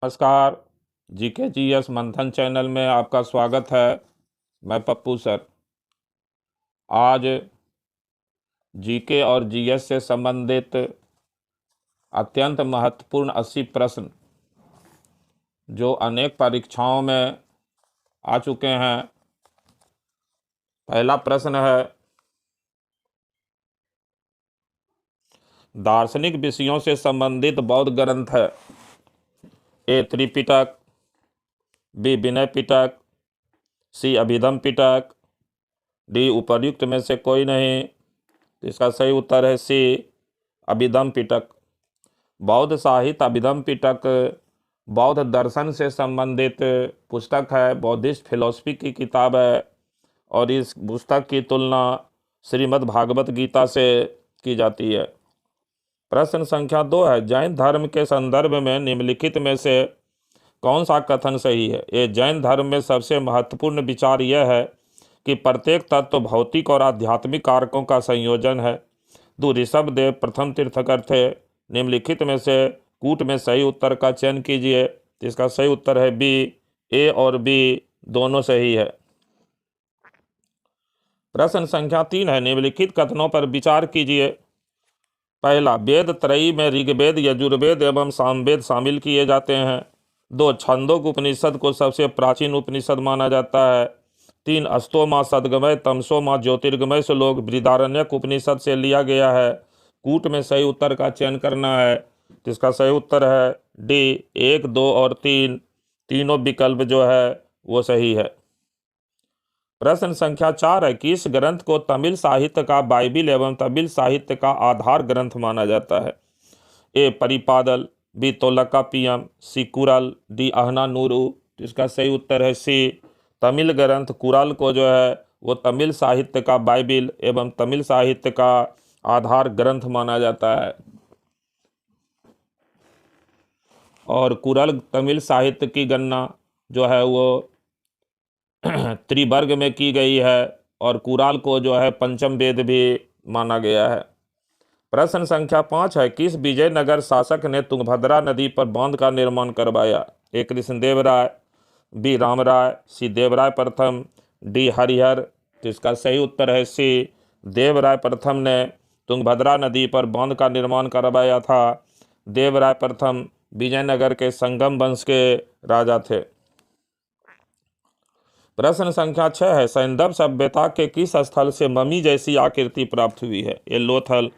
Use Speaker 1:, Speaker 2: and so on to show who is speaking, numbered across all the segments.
Speaker 1: नमस्कार। GK GS मंथन channel में आपका स्वागत है। मैं पप्पू सर। आज जीके और जीएस से संबंधित अत्यंत महत्वपूर्ण 80 प्रश्न जो अनेक परीक्षाओं में आ चुके हैं। पहला प्रश्न है, दार्शनिक विषयों से संबंधित बौद्ध ग्रंथ है। ए त्रिपिटक, बी विनय पिटक, सी अभिधम पिटक, डी उपर्युक्त में से कोई नहीं। इसका सही उत्तर है सी अभिधम पिटक। बौद्ध साहित्य अभिधम पिटक बौद्ध दर्शन से संबंधित पुस्तक है, बौद्धिस्ट फिलॉसफी की किताब है और इस पुस्तक की तुलना श्रीमद् भागवत गीता से की जाती है। प्रश्न संख्या 2 है, जैन धर्म के संदर्भ में निम्नलिखित में से कौन सा कथन सही है। ये जैन धर्म में सबसे महत्वपूर्ण विचार यह है कि प्रत्येक तत्व भौतिक और आध्यात्मिक कारकों का संयोजन है। ऋषभ देव प्रथम तीर्थकर थे। निम्नलिखित में से कूट में सही उत्तर का चयन कीजिए। इसका सही उत्तर है बी। ए और बी दोनों सही है। प्रश्न संख्या 3 है, निम्नलिखित कथनों पर विचार कीजिए। पहला, वेद त्रयी में ऋग्वेद, यजुर्वेद एवं सामवेद शामिल किए जाते हैं। 2, छंदोग उपनिषद को सबसे प्राचीन उपनिषद माना जाता है। 3, अस्तोमा सदगमय तमसोमा ज्योतिर्गमय श्लोक बृहदारण्यक उपनिषद से लिया गया है। कूट में सही उत्तर का चयन करना है। जिसका सही उत्तर है डी। 1, 2 और 3 तीनों विकल्प जो है वो सही है। प्रश्न संख्या 4 है, किस ग्रंथ को तमिल साहित्य का बाइबिल एवं तमिल साहित्य का आधार ग्रंथ माना जाता है। ए परिपादल, बी तोलकाप्पियम, सी कुराल, डी अहनानूरू। इसका सही उत्तर है सी। तमिल ग्रंथ कुराल को जो है वो तमिल साहित्य का बाइबिल एवं तमिल साहित्य का आधार ग्रंथ माना जाता है और कुराल तमिल साहित्य की गणना जो है वो त्रिवर्ग में की गई है और कुराल को जो है पंचम वेद भी माना गया है। प्रश्न संख्या 5 है, किस विजयनगर शासक ने तुंगभद्रा नदी पर बांध का निर्माण करवाया। ए कृष्णदेव राय, बी रामराय, सी देवराय प्रथम, डी हरिहर। तो इसका सही उत्तर है सी। देवराय प्रथम ने तुंगभद्रा नदी पर बांध का निर्माण करवाया था। देवराय प्रथम विजयनगर के संगम वंश के राजा थे। प्रश्न संख्या 6 है, सैंधव सभ्यता के किस स्थल से मम्मी जैसी आकृति प्राप्त हुई है। ए लोथल,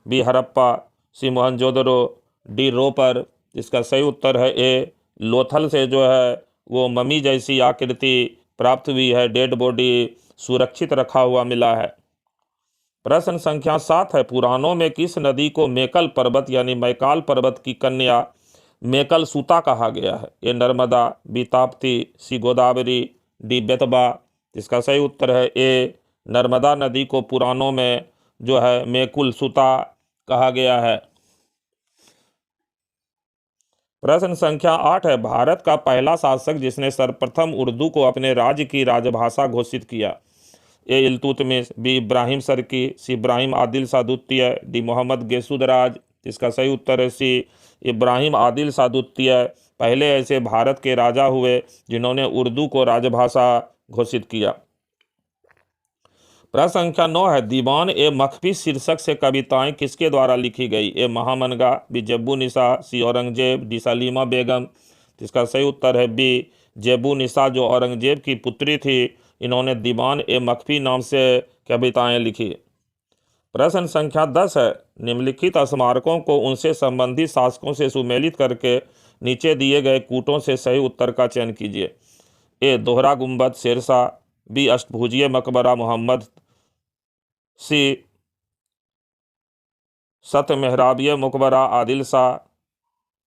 Speaker 1: बी हड़प्पा, सी मोहनजोदड़ो, डी रोपर। इसका सही उत्तर है ए। लोथल से जो है वो मम्मी जैसी आकृति प्राप्त हुई है। डेड बॉडी सुरक्षित रखा हुआ मिला है। प्रश्न संख्या 7 है, पुराणों में किस नदी को मेकल पर्वत यानी मैकाल पर्वत की कन्या मेकल सूता कहा गया है। ए नर्मदा, बी ताप्ती, सी गोदावरी, डी बेतबा। इसका सही उत्तर है ए। नर्मदा नदी को पुराणों में जो है मेकुल सूता कहा गया है। प्रश्न संख्या 8 है, भारत का पहला शासक जिसने सर्वप्रथम उर्दू को अपने राज्य की राजभाषा घोषित किया। ए इल्तुतमिश, बी इब्राहिम सरकी, सी इब्राहिम आदिल शाह द्वितीय, डी मोहम्मद गेसुदराज। इसका सही उत्तर है सी। इब्राहिम आदिल शाह द्वितीय पहले ऐसे भारत के राजा हुए जिन्होंने उर्दू को राजभाषा घोषित किया। प्रश्न संख्या 9 है, दीवान ए मखफी शीर्षक से कविताएं किसके द्वारा लिखी गई। ए महामनगा, बी जेबू निसा, सी औरंगजेब, डी सलीमा बेगम। इसका सही उत्तर है बी। जेबू निसा जो औरंगजेब की पुत्री थी, इन्होंने दीवान ए मखफी नाम से कविताएं लिखी। प्रश्न संख्या 10 है, निम्नलिखित स्मारकों को उनसे संबंधित शासकों से सुमेलित करके नीचे दिए गए कूटों से सही उत्तर का चयन कीजिए। ए दोहरा गुंबद शेरशाह, बी अष्टभुजीय मकबरा मोहम्मद, सी सत मेहराबिय मकबरा आदिल शाह,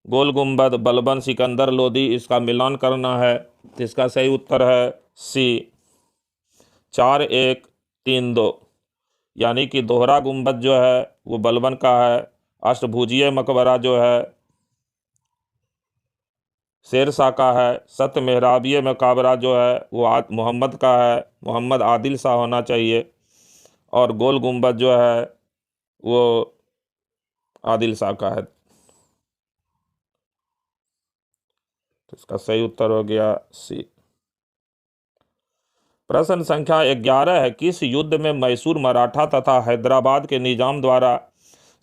Speaker 1: गोल गुंबद बलबन सिकंदर लोदी। इसका मिलान करना है। तो इसका सही उत्तर है सी। 4, 1, 3, 2 यानी कि दोहरा गुंबद जो है वो बलबन का है। अष्टभुजीय मकबरा जो है शेरशाह का है। सत मेहराबिय मकबरा जो है वो मोहम्मद का है, मोहम्मद आदिल शाह होना चाहिए। और गोल गुंबद जो है वो आदिल शाह का है। तो इसका सही उत्तर हो गया सी। प्रश्न संख्या 11 है, किस युद्ध में मैसूर मराठा तथा हैदराबाद के निजाम द्वारा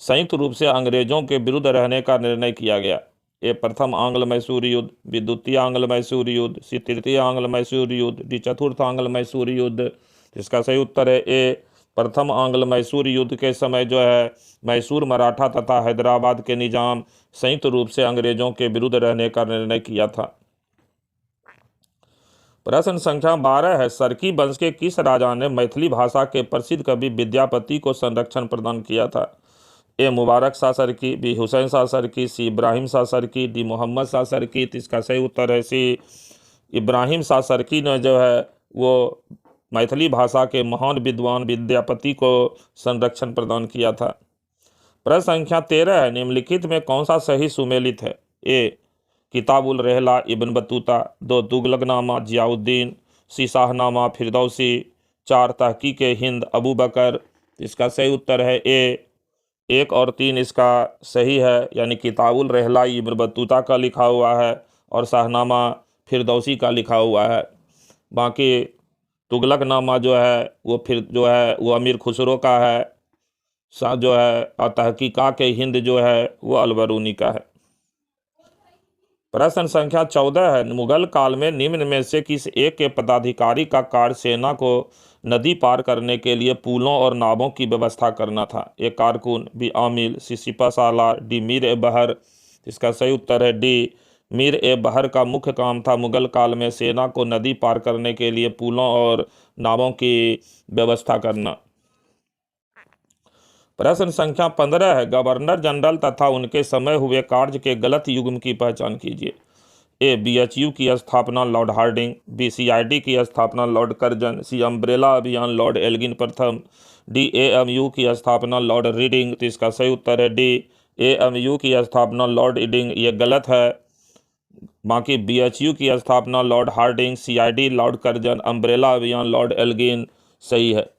Speaker 1: संयुक्त रूप से अंग्रेजों के विरुद्ध रहने का निर्णय किया गया? ए प्रथम आंग्ल मैसूर युद्ध, बी द्वितीय आंग्ल मैसूर युद्ध, सी तृतीय आंग्ल मैसूर युद्ध, डी चतुर्थ आंग्ल मैसूर युद्ध। इसका सही उत्तर है ए प्रथम आंग्ल मैसूर युद्ध के समय जो है मैसूर मराठा तथा हैदराबाद के निजाम संयुक्त रूप से अंग्रेजों के विरुद्ध रहने का निर्णय किया था। प्रश्न संख्या 12 है, सरकी वंश के किस राजा ने मैथिली भाषा के प्रसिद्ध कवि विद्यापति को संरक्षण प्रदान किया था? ए मुबारक शाह सरकी, बी हुसैन शाह सरकी, सी इब्राहिम शाह सरकी, डी मोहम्मद शाह सरकी। तो इसका सही उत्तर है सी इब्राहिम शाह सरकी ने जो है वो मैथिली भाषा के महान विद्वान विद्यापति को संरक्षण प्रदान किया था। प्रश्न संख्या 13 है, निम्नलिखित में कौन सा सही सुमेलित है? ए किताबुल रहला इब्न बतूता, दो तुगलकनामा जियाउद्दीन, सी शाहनामा फिरदौसी, चार तहकीक हिंद अबू बकर। इसका सही उत्तर है ए 1 और 3 इसका सही है, यानी किताबुल रहला इब्न बतूता का लिखा हुआ है और शाहनामा फिरदौसी का लिखा हुआ है। बाकी तुगलकनामा जो है वो फिर जो है वो अमीर खुसरो का है, सा जो है और तहकीका के हिंद जो है वो अलबरूनी का है। प्रश्न संख्या 14 है, मुगल काल में निम्न में से किस एक के पदाधिकारी का कार्य सेना को नदी पार करने के लिए पुलों और नावों की व्यवस्था करना था? ए कारकुन, बी आमिल, सी सिपासालार, डी मीर ए बहर। इसका सही उत्तर है डी मीर ए बहर का मुख्य काम था मुगल काल में सेना को नदी पार करने के लिए पुलों और नावों की व्यवस्था करना। प्रश्न संख्या 15 है, गवर्नर जनरल तथा उनके समय हुए कार्य के गलत युग्म की पहचान कीजिए। ए बीएचयू की स्थापना लॉर्ड हार्डिंग, बी सीआईडी की स्थापना लॉर्ड कर्जन, सी अम्ब्रेला अभियान लॉर्ड एल्गिन प्रथम, डी एएमयू की स्थापना लॉर्ड रीडिंग। तो इसका सही उत्तर है डी एएमयू की स्थापना लॉर्ड रीडिंग। ये गलत है। बाकी बीएचयू की स्थापना Lord Hardinge, CID Lord Curzon, umbrella अभियान लॉर्ड एल्गिन सही है।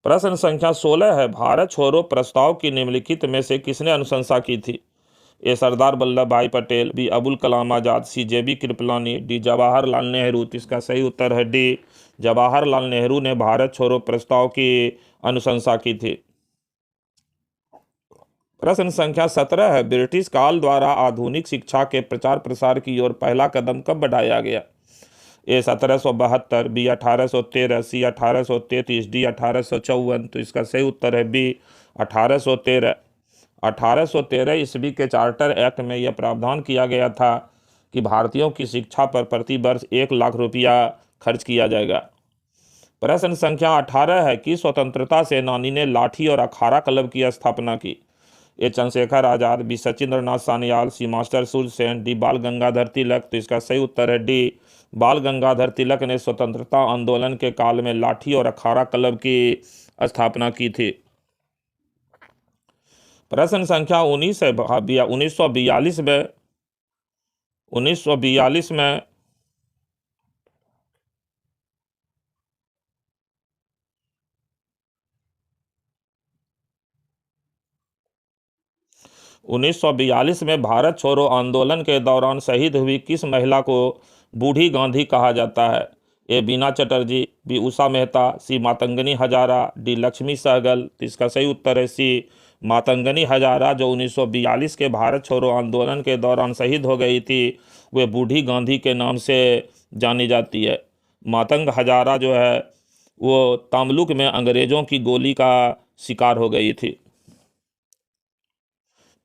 Speaker 1: प्रश्न संख्या 16 है, भारत छोड़ो प्रस्ताव की निम्नलिखित में से किसने अनुशंसा की थी? ए सरदार वल्लभ भाई पटेल, बी अबुल कलाम आजाद, सी जेबी कृपलानी, डी जवाहरलाल नेहरू। इसका सही उत्तर है डी जवाहरलाल नेहरू ने भारत छोड़ो प्रस्ताव की अनुशंसा की थी। प्रश्न संख्या 17 है, ब्रिटिश काल द्वारा आधुनिक शिक्षा के प्रचार प्रसार की ओर पहला कदम कब बढ़ाया गया? ए 1772, बी 1813, सी 1833, डी 1854। तो इसका सही उत्तर है बी 1813। 1813 ईस्वी के चार्टर एक्ट में यह प्रावधान किया गया था कि भारतीयों की शिक्षा पर प्रति वर्ष 1 लाख रुपया खर्च किया जाएगा। प्रश्न संख्या 18 है, कि स्वतंत्रता सेनानी ने लाठी और अखाड़ा क्लब की स्थापना की? ए चंद्रशेखर आजाद, बी सचिंद्रनाथ सान्याल, सी मास्टर सूरसेन, डी बाल गंगाधर तिलक। तो इसका सही उत्तर है डी बाल गंगाधर तिलक ने स्वतंत्रता आंदोलन के काल में लाठी और अखाड़ा क्लब की स्थापना की थी। प्रश्न संख्या 19 है, 1942 में 1942 में 1942 में भारत छोड़ो आंदोलन के दौरान शहीद हुई किस महिला को बूढ़ी गांधी कहा जाता है? ए बीना चटर्जी, बी उषा मेहता, सी मातंगनी हजारा, डी लक्ष्मी सहगल। तो इसका सही उत्तर है सी मातंगनी हजारा, जो 1942 के भारत छोड़ो आंदोलन के दौरान शहीद हो गई थी। वे बूढ़ी गांधी के नाम से जानी जाती है। मातंग हजारा जो है वो तमलुक में अंग्रेजों की गोली का शिकार हो गई थी।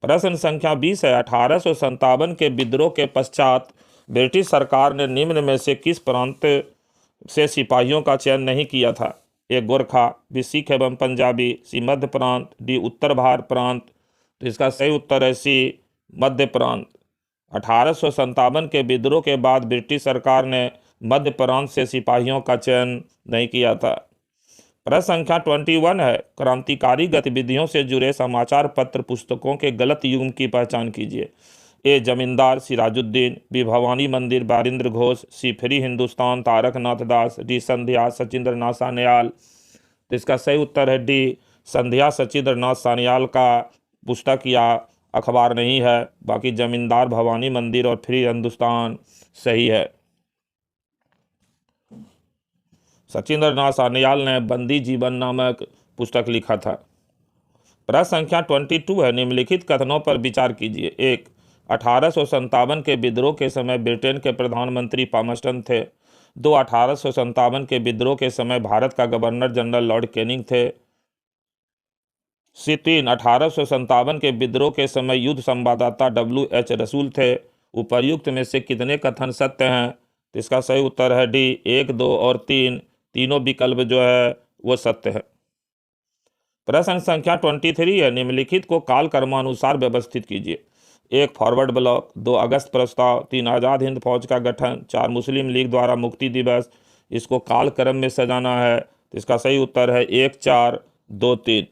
Speaker 1: प्रश्न संख्या 20 है, 1857 के विद्रोह के पश्चात ब्रिटिश सरकार ने निम्न में से किस प्रांत से सिपाहियों का चयन नहीं किया था? ए गोरखा, बी सिख एवं पंजाबी, सी मध्य प्रांत, डी उत्तर भारत प्रांत। तो इसका सही उत्तर है सी मध्य प्रांत। 1857 के विद्रोह के बाद ब्रिटिश सरकार ने मध्य प्रांत से सिपाहियों का चयन नहीं किया था। प्रश्न संख्या 21 है, क्रांतिकारी गतिविधियों से जुड़े समाचार पत्र पुस्तकों के गलत युग्म की पहचान कीजिए। ए जमींदार सिराजुद्दीन, बी भवानी मंदिर बारिंद्र घोष, सी फ्री हिंदुस्तान तारकनाथ दास, डी संध्या सचिंद्रनाथ सान्याल। तो इसका सही उत्तर है डी संध्या सचिंद्रनाथ सान्याल का पुस्तक या अखबार नहीं है। बाकी जमींदार भवानी मंदिर और फ्री हिंदुस्तान सही है। सचिंद्रनाथ सान्याल ने बंदी जीवन नामक पुस्तक लिखा था। प्रश्न संख्या 22 है, निम्नलिखित कथनों पर विचार कीजिए। 1. 1857 के विद्रोह के समय ब्रिटेन के प्रधानमंत्री पामस्टन थे। 2. 1857 के विद्रोह के समय भारत का गवर्नर जनरल लॉर्ड कैनिंग थे। 3. 1857 के विद्रोह के समय युद्ध संवाददाता W.H. रसूल थे। उपर्युक्त में से कितने कथन सत्य हैं? तो इसका सही उत्तर है डी, 1, 2 और 3, तीनों विकल्प जो है वो सत्य है। प्रश्न संख्या 23 है, निम्नलिखित को काल क्रमानुसार व्यवस्थित कीजिए। 1. Forward block, 2. अगस्त प्रस्ताव, 3. आज़ाद हिंद फौज का गठन, 4. मुस्लिम लीग द्वारा मुक्ति दिवस। इसको काल क्रम में सजाना है। तो इसका सही उत्तर है 1, 4, 2, 3।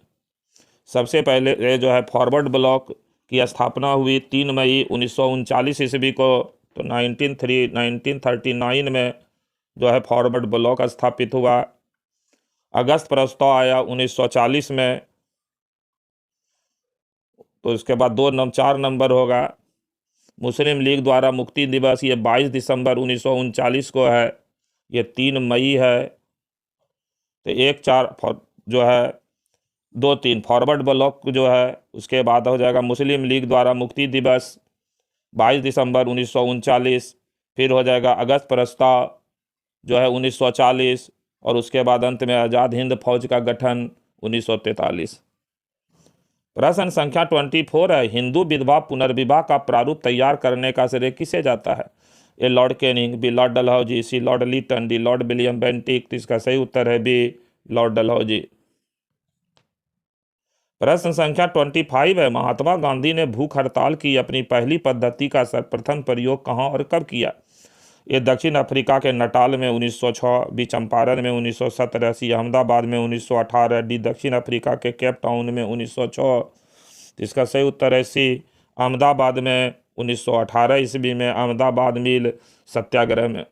Speaker 1: सबसे पहले ये जो है फॉरवर्ड ब्लॉक की स्थापना हुई 3 मई 1939 ईस्वी को। तो 1939 में जो है फॉरवर्ड ब्लॉक स्थापित हुआ। अगस्त प्रस्ताव आया 1940 में। तो इसके बाद 4 नंबर होगा। मुस्लिम लीग द्वारा मुक्ति दिवस ये 22 दिसंबर 1939 को है। ये 3 मई है। तो 1, 4 जो है 2, 3 फॉरवर्ड ब्लॉक जो है। उसके बाद हो जाएगा मुस्लिम लीग द्वारा मुक्ति दिवस 22 दिसंबर 1939। फिर हो जाएगा अगस्त प्रस्ताव जो है 1940। और उसके बाद अंत में आज़ाद हिंद फौज का गठन 1943। प्रश्न संख्या 24 है, हिंदू विधवा पुनर्विवाह का प्रारूप तैयार करने का श्रेय किसे जाता है? A. Lord Canning, B. Lord Dalhousie, C. Lord Lytton, D. Lord William Bentinck. इसका सही उत्तर है बी, लॉर्ड डलहौजी। प्रश्न संख्या 25 है, महात्मा गांधी ने भूख हड़ताल की अपनी पहली पद्धति का सर्वप्रथम प्रयोग कहाँ और कब किया? ये दक्षिण अफ्रीका के नटाल में 1906, बी. चंपारण में 1917, सी. अहमदाबाद में 1918, डी. दक्षिण अफ्रीका के केप टाउन में 1906। इसका सही उत्तर है सी, अहमदाबाद में 1918 ईस्वी में अहमदाबाद मिल सत्याग्रह में।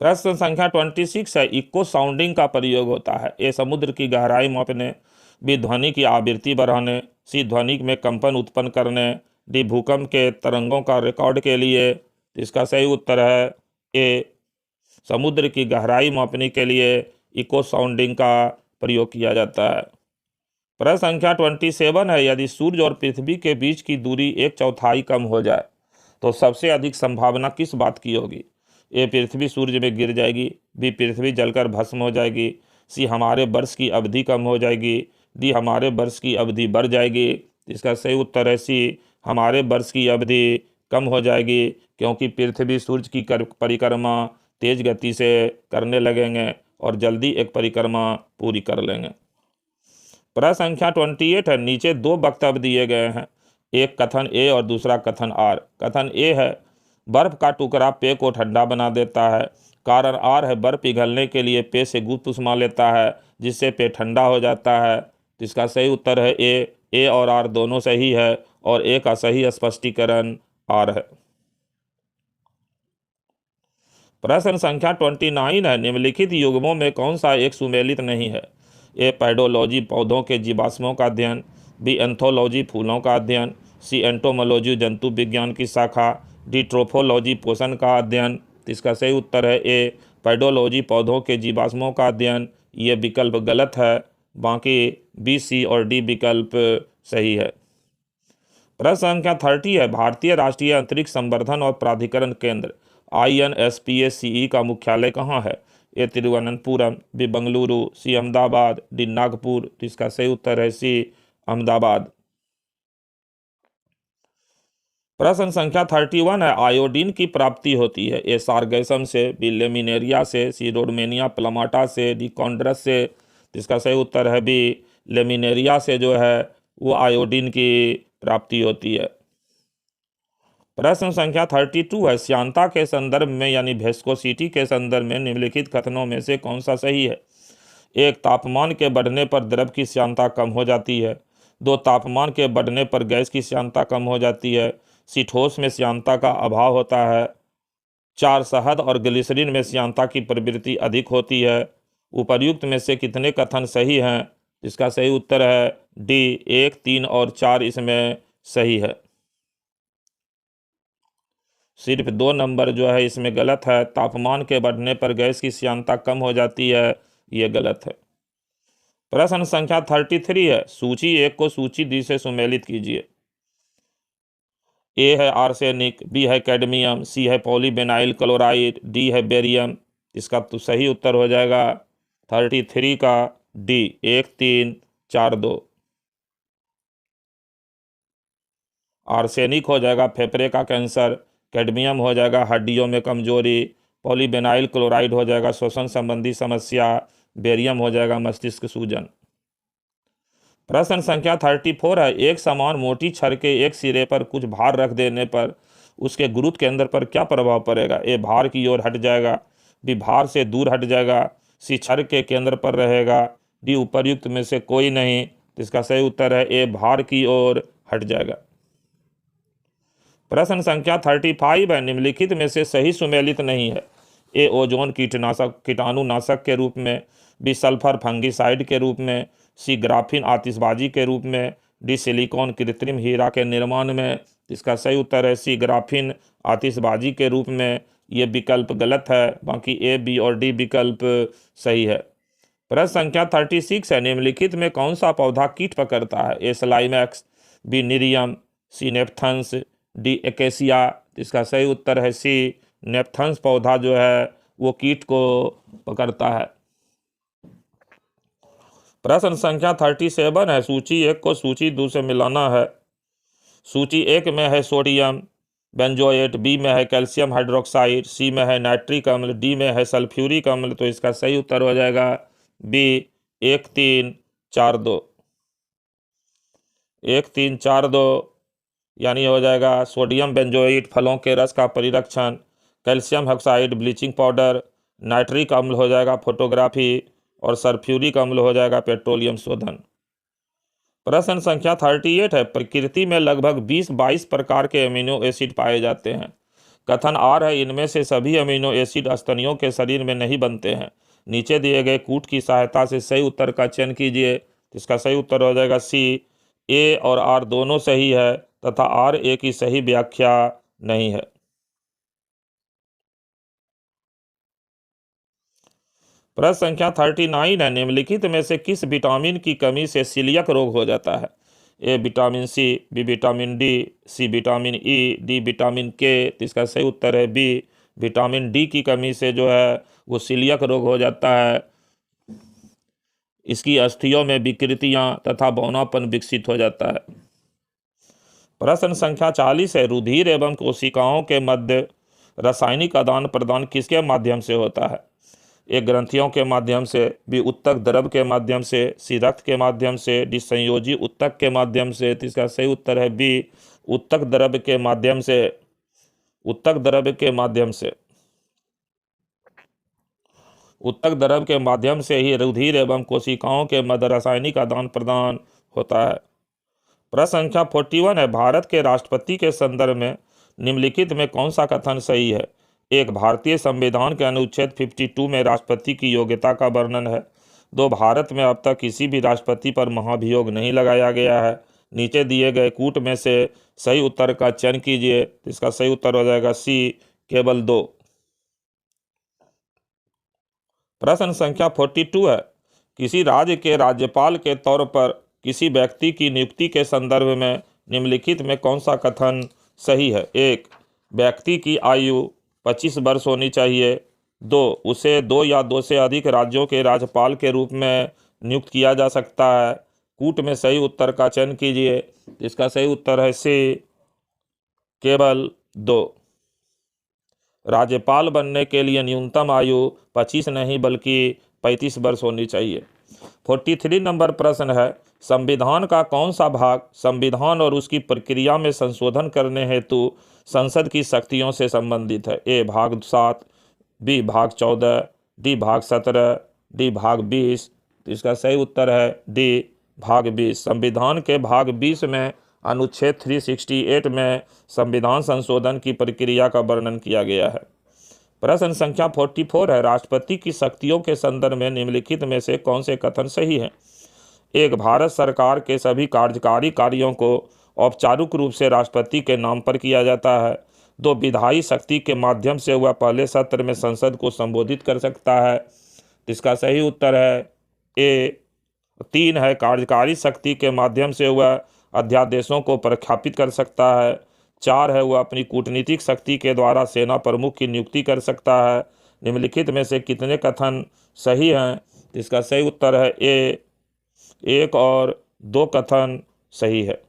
Speaker 1: प्रश्न संख्या 26 है, इको साउंडिंग का प्रयोग होता है। ए. समुद्र की गहराई मापने, बी. ध्वनि की आवृत्ति बढ़ाने, सी. ध्वनि में कंपन उत्पन्न करने, डी. भूकंप के तरंगों का रिकॉर्ड के लिए। इसका सही उत्तर है ए. समुद्र की गहराई मापने के लिए इको साउंडिंग का प्रयोग किया जाता है। प्रश्न संख्या 27 है, यदि सूर्य और पृथ्वी के बीच की दूरी 1/4 कम हो जाए तो सबसे अधिक संभावना किस बात की होगी? ए. पृथ्वी सूर्य में गिर जाएगी, बी. पृथ्वी जलकर भस्म हो जाएगी, सी. हमारे वर्ष की अवधि कम हो जाएगी, डी. हमारे वर्ष की अवधि बढ़ जाएगी। इसका सही उत्तर है सी, हमारे वर्ष की अवधि कम हो जाएगी, क्योंकि पृथ्वी सूर्य की परिक्रमा तेज गति से करने लगेंगे और जल्दी एक परिक्रमा पूरी कर लेंगे। प्रश्न संख्या 28 है, नीचे 2 वक्तव्य दिए गए हैं, एक कथन ए और दूसरा कथन आर। कथन ए है, बर्फ का टुकड़ा पेय को ठंडा बना देता है। कारण आर है, बर्फ पिघलने के लिए पेय से गुप्त उष्मा लेता है जिससे पेय ठंडा हो जाता है। तो इसका सही उत्तर है ए और आर दोनों सही है और ए का सही स्पष्टीकरण आर है। प्रश्न संख्या 29 है, निम्नलिखित युग्मों में कौन सा एक सुमेलित नहीं है? ए. पैडोलॉजी पौधों के जीवाश्मों का अध्ययन, बी. एंथोलॉजी फूलों का अध्ययन, सी. एंटोमोलॉजी जंतु विज्ञान की शाखा, डी. ट्रोफोलॉजी पोषण का अध्ययन। इसका सही उत्तर है ए. पैडोलॉजी पौधों के जीवाश्मों का अध्ययन। ये विकल्प गलत है, बाकी बी, सी और डी विकल्प सही है। प्रश्न संख्या 30 है, भारतीय राष्ट्रीय अंतरिक्ष संवर्धन और प्राधिकरण केंद्र INSPACE का मुख्यालय कहाँ है? ए. तिरुवनंतपुरम, बी. बंगलुरु, सी. अहमदाबाद, डी. नागपुर। इसका सही उत्तर है सी, अहमदाबाद। प्रश्न संख्या 31 है, आयोडीन की प्राप्ति होती है। ए. सारगैसम से, बी. लेमिनेरिया से, सी. रोडमेनिया प्लामाटा से, डी. कॉन्ड्रस से। इसका सही उत्तर है बी, लेमिनेरिया से जो है वो आयोडीन की प्राप्ति होती है। प्रश्न संख्या 32 है, श्यानता के संदर्भ में यानी विस्कोसिटी के संदर्भ में निम्नलिखित कथनों में से कौन सा सही है? एक. तापमान के बढ़ने पर द्रव की श्यानता कम हो जाती है। 2. तापमान के बढ़ने पर गैस की श्यानता कम हो जाती है। सी. ठोस में श्यानता का अभाव होता है। 4. शहद और ग्लिसरीन में श्यानता की प्रवृत्ति अधिक होती है। उपर्युक्त में से कितने कथन सही हैं? इसका सही उत्तर है डी, 1, 3 और 4 इसमें सही है। सिर्फ 2 नंबर जो है इसमें गलत है। तापमान के बढ़ने पर गैस की श्यानता कम हो जाती है, ये गलत है। प्रश्न संख्या 33 है, सूची 1 को सूची डी से सुमेलित कीजिए। ए है आर्सेनिक, बी है कैडमियम, सी है पॉलीविनाइल क्लोराइड, डी है बेरियम। इसका तो सही उत्तर हो जाएगा 33 का डी, 1, 3, 4, 2। आर्सेनिक हो जाएगा फेफड़े का कैंसर, कैडमियम हो जाएगा हड्डियों में कमजोरी, पॉलीविनाइल क्लोराइड हो जाएगा श्वसन संबंधी समस्या, बेरियम हो जाएगा मस्तिष्क सूजन। प्रश्न संख्या 34 है, एक समान मोटी छड़ के एक सिरे पर कुछ भार रख देने पर उसके गुरुत्व केंद्र पर क्या प्रभाव पड़ेगा। ए, भार की ओर हट जाएगा, बी, भार से दूर हट जाएगा, सी, छड़ के केंद्र पर रहेगा, डी, उपर्युक्त में से कोई नहीं। तो इसका सही उत्तर है ए, भार की ओर हट जाएगा। प्रश्न संख्या 35 है, निम्नलिखित में से सही सुमेलित नहीं है। ए, ओजोन कीटाणुनाशक के रूप में, बी, सल्फर फंगिसाइड के रूप में, सी, ग्राफीन आतिशबाजी के रूप में, डी, सिलिकॉन कृत्रिम हीरा के निर्माण में। इसका सही उत्तर है सी, ग्राफीन आतिशबाजी के रूप में। ये विकल्प गलत है, बाकी ए, बी और डी विकल्प सही है। प्रश्न संख्या 36 है, निम्नलिखित में कौन सा पौधा कीट पकड़ता है। ए, स्लाइमैक्स, बी, निरियम, सी, नेपथंस, डी, एकेसिया। इसका सही उत्तर है सी, नेपथंस पौधा जो है वो कीट को पकड़ता है। प्रश्न संख्या 37 है, सूची 1 को सूची 2 से मिलाना है। सूची 1 में है सोडियम बेंजोएट, बी में है कैल्शियम हाइड्रोक्साइड, सी में है नाइट्रिक अम्ल, डी में है सल्फ्यूरिक अम्ल। तो इसका सही उत्तर हो जाएगा बी, 1, 3, 4, 2। 1, 3, 4, 2 यानी हो जाएगा सोडियम बेंजोएट फलों के रस का परिरक्षण, calcium oxide bleaching powder, nitric अम्ल हो जाएगा फोटोग्राफी और सल्फ्यूरिक अम्ल हो जाएगा पेट्रोलियम शोधन। प्रश्न संख्या 38 है, प्रकृति में लगभग 20-22 प्रकार के अमीनो एसिड पाए जाते हैं। कथन आर है, इनमें से सभी अमीनो एसिड स्तनियों के शरीर में नहीं बनते हैं। नीचे दिए गए कूट की सहायता से सही उत्तर का चयन कीजिए। इसका सही उत्तर हो जाएगा सी, ए और आर दोनों सही है तथा आर ए की सही व्याख्या नहीं है। प्रश्न संख्या 39 है, निम्नलिखित में से किस विटामिन की कमी से सीलियक रोग हो जाता है। A, vitamin C, B, vitamin D, C, vitamin E, D, vitamin K. तो इसका सही उत्तर है बी, विटामिन डी की कमी से जो है वो सीलियक रोग हो जाता है। इसकी अस्थियों में विकृतियां तथा बौनापन विकसित हो जाता है। प्रश्न संख्या 40 है, रुधिर एवं कोशिकाओं के मध्य रासायनिक आदान प्रदान किसके माध्यम से होता है। एक, ग्रंथियों के माध्यम से, बी, उत्तक द्रव के माध्यम से, सी, रक्त के माध्यम से, डी, संयोजी उत्तक के माध्यम से। तो इसका सही उत्तर है बी, उत्तक द्रव के माध्यम से। उत्तक द्रव के माध्यम से, उत्तक द्रव के माध्यम से ही रुधिर एवं कोशिकाओं के मध्य रासायनिक आदान प्रदान होता है। प्रश्न संख्या 41 है, भारत के राष्ट्रपति के संदर्भ में निम्नलिखित में कौन सा कथन सही है। एक, भारतीय संविधान के अनुच्छेद 52 में राष्ट्रपति की योग्यता का वर्णन है। 2, भारत में अब तक किसी भी राष्ट्रपति पर महाभियोग नहीं लगाया गया है। नीचे दिए गए कूट में से सही उत्तर का चयन कीजिए। इसका सही उत्तर हो जाएगा सी, केवल 2। प्रश्न संख्या 42 है, किसी राज्य के राज्यपाल के तौर पर किसी व्यक्ति की नियुक्ति के संदर्भ में निम्नलिखित में कौन सा कथन सही है। एक, व्यक्ति की आयु 25 वर्ष होनी चाहिए। 2, उसे 2 या 2 से अधिक राज्यों के राज्यपाल के रूप में नियुक्त किया जा सकता है। कूट में सही उत्तर का चयन कीजिए। इसका सही उत्तर है सी, केवल 2। राज्यपाल बनने के लिए न्यूनतम आयु 25 नहीं बल्कि 35 वर्ष होनी चाहिए। 43 नंबर प्रश्न है, संविधान का कौन सा भाग संविधान और उसकी प्रक्रिया में संशोधन करने हेतु संसद की शक्तियों से संबंधित है। ए, भाग 7, बी, भाग 14, डी, भाग 17, डी, भाग 20। इसका सही उत्तर है डी, भाग 20। संविधान के भाग 20 में अनुच्छेद 368 में संविधान संशोधन की प्रक्रिया का वर्णन किया गया है। प्रश्न संख्या 44 है, राष्ट्रपति की शक्तियों के संदर्भ में निम्नलिखित में से कौन से कथन सही हैं। एक, भारत सरकार के सभी कार्यकारी कार्यों को औपचारिक रूप से राष्ट्रपति के नाम पर किया जाता है। 2, विधायी शक्ति के माध्यम से वह पहले सत्र में संसद को संबोधित कर सकता है। इसका सही उत्तर है ए। 3 है, कार्यकारी शक्ति के माध्यम से वह अध्यादेशों को प्रख्यापित कर सकता है। 4 है, वह अपनी कूटनीतिक शक्ति के द्वारा सेना प्रमुख की नियुक्ति कर सकता है। निम्नलिखित में से कितने कथन सही हैं? इसका सही उत्तर है ए। 1 और 2 कथन सही है।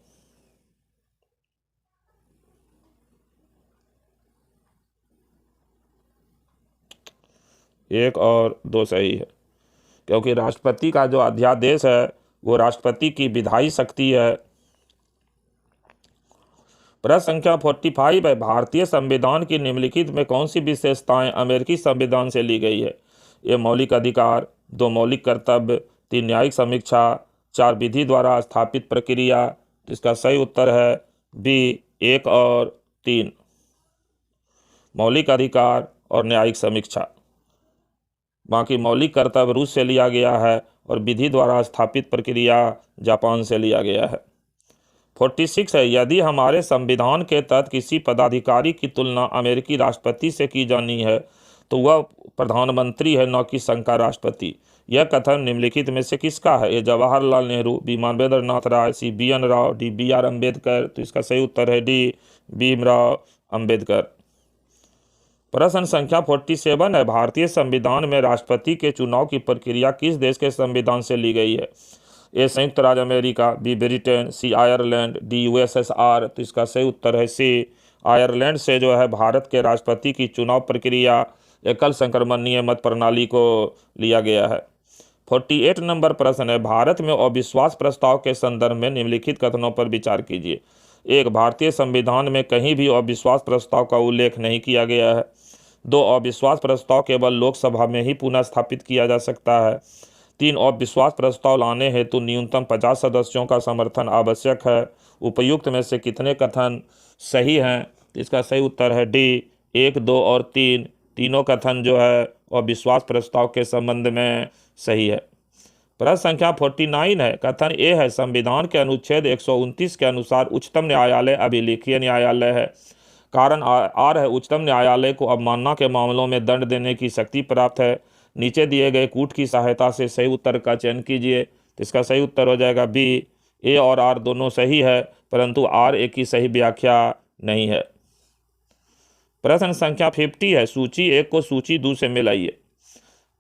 Speaker 1: 1 और 2 सही है, क्योंकि राष्ट्रपति का जो अध्यादेश है वो राष्ट्रपति की विधायी शक्ति है। प्रश्न संख्या 45 है, भारतीय संविधान की निम्नलिखित में कौन सी विशेषताएं अमेरिकी संविधान से ली गई है? ये मौलिक अधिकार, 2 मौलिक कर्तव्य, 3 न्यायिक समीक्षा, 4 विधि द्वारा स्थापित प्रक्रिया। इसका सही उत्तर है बी, 1 और 3, मौलिक अधिकार और न्यायिक समीक्षा। बाकी मौलिक कर्तव्य रूस से लिया गया है और विधि द्वारा स्थापित प्रक्रिया जापान से लिया गया है। 46 है, यदि हमारे संविधान के तहत किसी पदाधिकारी की तुलना अमेरिकी राष्ट्रपति से की जानी है तो वह प्रधानमंत्री है, न कि संघ का राष्ट्रपति। यह कथन निम्नलिखित में से किसका है? ए, जवाहरलाल नेहरू, बी, मानवेंद्र नाथ राय, सी, BN Rao, D, BR Ambedkar. तो इसका सही उत्तर है डी, भीमराव अम्बेडकर। प्रश्न संख्या 47 है, भारतीय संविधान में राष्ट्रपति के चुनाव की प्रक्रिया किस देश के संविधान से ली गई है? ए, संयुक्त राज्य अमेरिका, बी, ब्रिटेन, सी, आयरलैंड, डी, USSR। तो इसका सही उत्तर है सी, आयरलैंड से जो है भारत के राष्ट्रपति की चुनाव प्रक्रिया एकल संक्रमणीय मत प्रणाली को लिया गया है। 48 नंबर प्रश्न है, भारत में अविश्वास प्रस्ताव के संदर्भ में निम्नलिखित कथनों पर विचार कीजिए। 1, भारतीय संविधान में कहीं भी अविश्वास प्रस्ताव का उल्लेख नहीं किया गया है। 2, अविश्वास प्रस्ताव केवल लोकसभा में ही पुनः स्थापित किया जा सकता है। 3, अविश्वास प्रस्ताव लाने हेतु न्यूनतम 50 सदस्यों का समर्थन आवश्यक है। उपयुक्त में से कितने कथन सही हैं? इसका सही उत्तर है डी, 1, 2 और 3, तीनों कथन जो है अविश्वास प्रस्ताव के संबंध में सही है। प्रश्न संख्या 49 है, कथन ए है, संविधान के अनुच्छेद 129 के अनुसार उच्चतम न्यायालय अभिलेखीय न्यायालय है। कारण आर है, उच्चतम न्यायालय को अवमानना के मामलों में दंड देने की शक्ति प्राप्त है। नीचे दिए गए कूट की सहायता से सही उत्तर का चयन कीजिए। तो इसका सही उत्तर हो जाएगा बी। ए और आर दोनों सही है, परंतु आर ए की सही व्याख्या नहीं है। प्रश्न संख्या 50 है, सूची 1 को सूची 2 से मिलाइए।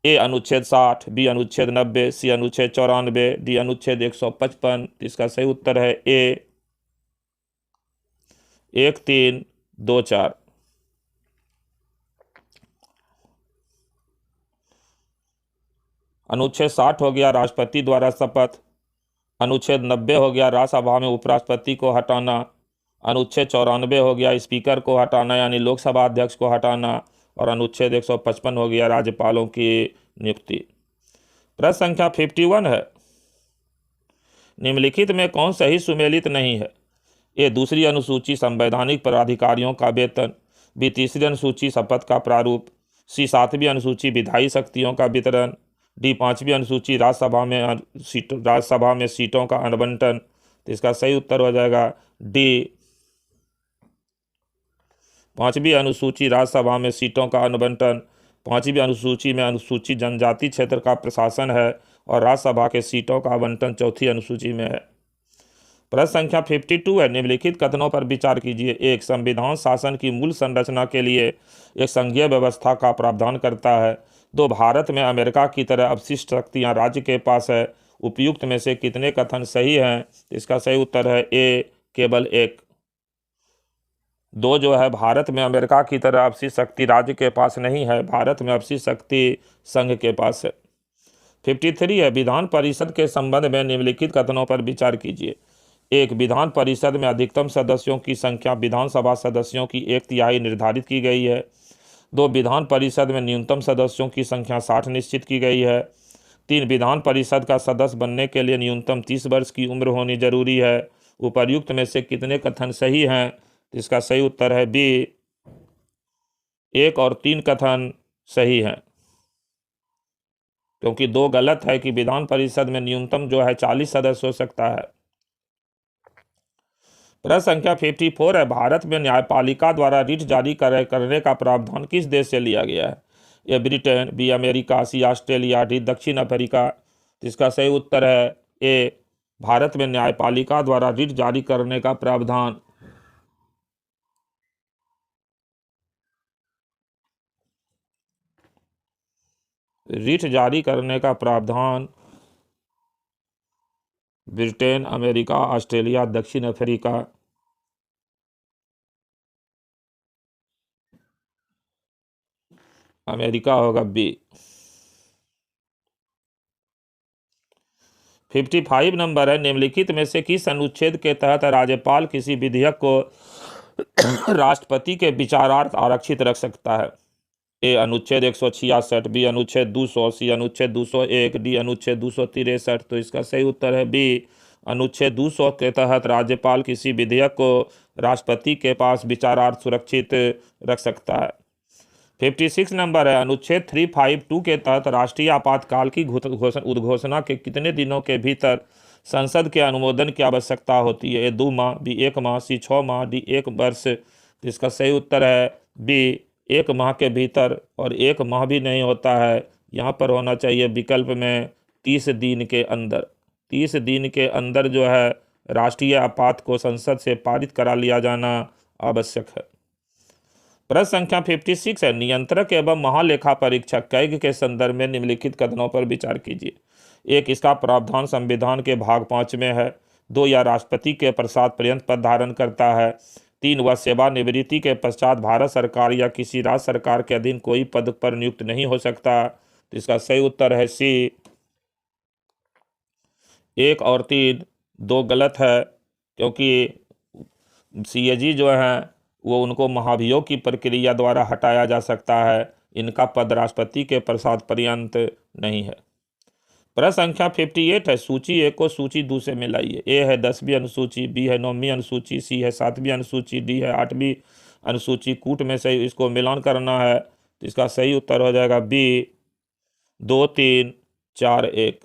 Speaker 1: ए, अनुच्छेद 60, बी, अनुच्छेद 90, सी, अनुच्छेद 94, डी, अनुच्छेद 155। इसका सही उत्तर है ए, 1, 3, 2, 4। अनुच्छेद 60 हो गया राष्ट्रपति द्वारा शपथ। अनुच्छेद 90 हो गया राज्यसभा में उपराष्ट्रपति को हटाना। अनुच्छेद 94 हो गया स्पीकर को हटाना यानी लोकसभा अध्यक्ष को हटाना। और अनुच्छेद 155 हो गया राज्यपालों की नियुक्ति। प्रश्न संख्या 51 है, निम्नलिखित में कौन सही सुमेलित नहीं है? ए, दूसरी अनुसूची संवैधानिक पदाधिकारियों का वेतन, बी, तीसरी अनुसूची शपथ का प्रारूप, सी, 7वीं अनुसूची विधायी शक्तियों का वितरण, डी, 5वीं अनुसूची राज्यसभा में सीटों का आवंटन। तो इसका सही उत्तर हो जाएगा डी, 5वीं अनुसूची राज्यसभा में सीटों का आवंटन। 5वीं अनुसूची में अनुसूचित जनजाति क्षेत्र का प्रशासन है और राज्यसभा के सीटों का आवंटन 4थी अनुसूची में है। प्रश्न संख्या 52 है, निम्नलिखित कथनों पर विचार कीजिए। 1, संविधान शासन की मूल संरचना के लिए एक संघीय व्यवस्था का प्रावधान करता है। 2, भारत में अमेरिका की तरह अवशिष्ट शक्तियां राज्य के पास है। उपयुक्त में से कितने कथन सही हैं? इसका सही उत्तर है ए, केवल 1। 2 जो है, भारत में अमेरिका की तरह अवशिष्ट शक्ति राज्य के पास नहीं है, भारत में अवशिष्ट शक्ति संघ के पास है। 53 है, विधान परिषद के संबंध में निम्नलिखित कथनों पर विचार कीजिए। 1, विधान परिषद में अधिकतम सदस्यों की संख्या विधानसभा सदस्यों की 1/3 निर्धारित की गई है। 2, विधान परिषद में न्यूनतम सदस्यों की संख्या 60 निश्चित की गई है। 3, विधान परिषद का सदस्य बनने के लिए न्यूनतम 30 वर्ष की उम्र होनी जरूरी है। उपर्युक्त में से कितने कथन सही हैं? इसका सही उत्तर है बी, 1 और 3 कथन सही हैं। क्योंकि 2 गलत है कि विधान परिषद में न्यूनतम जो है 40 सदस्य हो सकता है। प्रश्न संख्या 54 है, भारत में न्यायपालिका द्वारा रिट जारी करने का प्रावधान किस देश से लिया गया है? ए ब्रिटेन, बी अमेरिका, सी ऑस्ट्रेलिया, डी दक्षिण अफ्रीका। तो इसका सही उत्तर है ए, भारत में न्यायपालिका द्वारा रिट जारी करने का प्रावधान ब्रिटेन, अमेरिका, ऑस्ट्रेलिया, दक्षिण अफ्रीका। अमेरिका होगा बी। 55 नंबर है, निम्नलिखित में से किस अनुच्छेद के तहत राज्यपाल किसी विधेयक को राष्ट्रपति के विचारार्थ आरक्षित रख सकता है? ए अनुच्छेद 166, बी अनुच्छेद 200, सी अनुच्छेद 201, डी अनुच्छेद 263। तो इसका सही उत्तर है बी, अनुच्छेद 200 के तहत राज्यपाल किसी विधेयक को राष्ट्रपति के पास विचारार्थ सुरक्षित रख सकता है। 56 नंबर है, अनुच्छेद 352 के तहत राष्ट्रीय आपातकाल की उद्घोषणा के कितने दिनों के भीतर संसद के अनुमोदन की आवश्यकता होती है? ए 2 माह, बी 1 माह, सी 6 माह, डी 1 वर्ष। तो इसका सही उत्तर है बी, 1 माह के भीतर, और 1 माह भी नहीं होता है, यहाँ पर होना चाहिए विकल्प में 30 दिन के अंदर। 30 दिन के अंदर जो है राष्ट्रीय आपात को संसद से पारित करा लिया जाना आवश्यक है। प्रश्न संख्या 56 है, नियंत्रक एवं महालेखा परीक्षक कैग के संदर्भ में निम्नलिखित कथनों पर विचार कीजिए। 1, इसका प्रावधान संविधान के भाग 5 में है। 2, यह राष्ट्रपति के प्रसाद पर्यंत पद धारण करता है। 3, वह सेवानिवृत्ति के पश्चात भारत सरकार या किसी राज्य सरकार के अधीन कोई पद पर नियुक्त नहीं हो सकता। तो इसका सही उत्तर है सी, 1 और 3। 2 गलत है, क्योंकि CAG जो है वो उनको महाभियोग की प्रक्रिया द्वारा हटाया जा सकता है, इनका पद राष्ट्रपति के प्रसाद पर्यंत नहीं है। प्रश्न संख्या 58 है, सूची 1 को सूची 2 से मिलाइए। ए है 10वीं अनुसूची, बी है 9वीं अनुसूची, सी है 7वीं अनुसूची, डी है 8वीं अनुसूची। कूट में से इसको मिलान करना है, तो इसका सही उत्तर हो जाएगा बी, 2 3 4 1।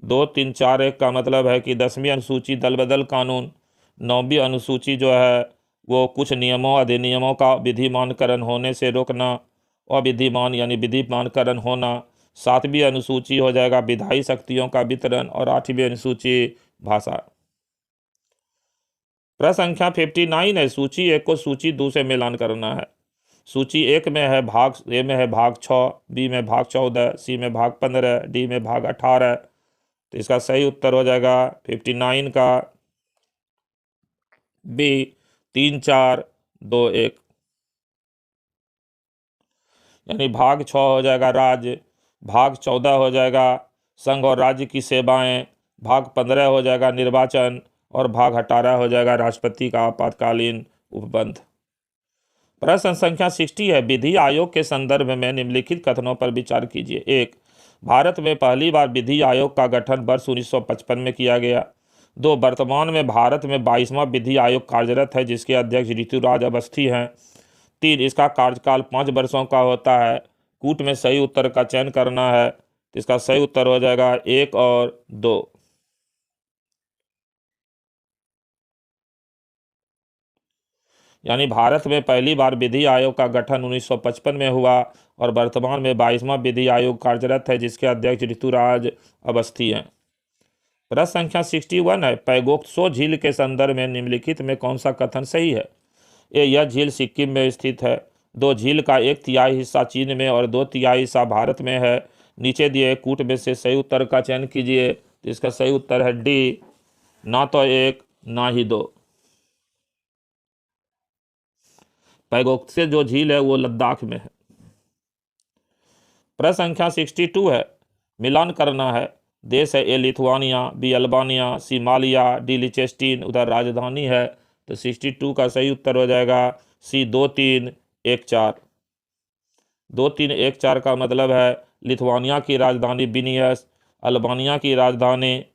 Speaker 1: 2 3 4 1 का मतलब है कि 10वीं अनुसूची दल बदल कानून, 9वीं अनुसूची जो है वो कुछ नियमों अधिनियमों का विधिमानकरण होने से रोकना, अविधिमान यानी विधिमानकरण होना। 7वीं अनुसूची हो जाएगा विधायी शक्तियों का वितरण, और 8वीं अनुसूची भाषा। प्रश्न संख्या 59 है, सूची 1 को सूची 2 से मिलान करना है। सूची 1 में है भाग ए में है भाग 6, बी में भाग 14, सी में भाग 15, डी में भाग 18। तो इसका सही उत्तर हो जाएगा 59 का बी, 3 4 2 1। यानी भाग 6 हो जाएगा राज्य, भाग 14 हो जाएगा संघ और राज्य की सेवाएं, भाग 15 हो जाएगा निर्वाचन, और भाग 18 हो जाएगा राष्ट्रपति का आपातकालीन उपबंध। प्रश्न संख्या 60 है, विधि आयोग के संदर्भ में निम्नलिखित कथनों पर विचार कीजिए। 1, भारत में पहली बार विधि आयोग का गठन वर्ष 1955 में किया गया। 2, वर्तमान में भारत में 22वां विधि आयोग कार्यरत है, जिसके अध्यक्ष ऋतुराज अवस्थी हैं। 3, इसका कार्यकाल 5 वर्षों का होता है। कूट में सही उत्तर का चयन करना है, तो इसका सही उत्तर हो जाएगा 1 और 2। यानी भारत में पहली बार विधि आयोग का गठन 1955 में हुआ, और वर्तमान में 22वां विधि आयोग कार्यरत है, जिसके अध्यक्ष ऋतुराज अवस्थी हैं। प्रश्न संख्या 61 है, पैगोक्त्सो झील के संदर्भ में निम्नलिखित में कौन सा कथन सही है? ए, यह झील सिक्किम में स्थित है। 2, झील का 1/3 हिस्सा चीन में और 2/3 हिस्सा भारत में है। नीचे दिए कूट में से सही उत्तर का चयन कीजिए, तो इसका सही उत्तर है डी, ना तो 1 ना ही 2। पैगोक्त्से जो झील है वो लद्दाख में है। प्रश्न संख्या 62 है, मिलान करना है। देश है ए लिथुआनिया, बी अल्बानिया, सी मालिया, डी लिचेस्टीन, उधर राजधानी है। तो 62 का सही उत्तर हो जाएगा सी, 2 3 1 4। 2 3 1 4 का मतलब है लिथुआनिया की राजधानी विनियस, अल्बानिया की राजधानी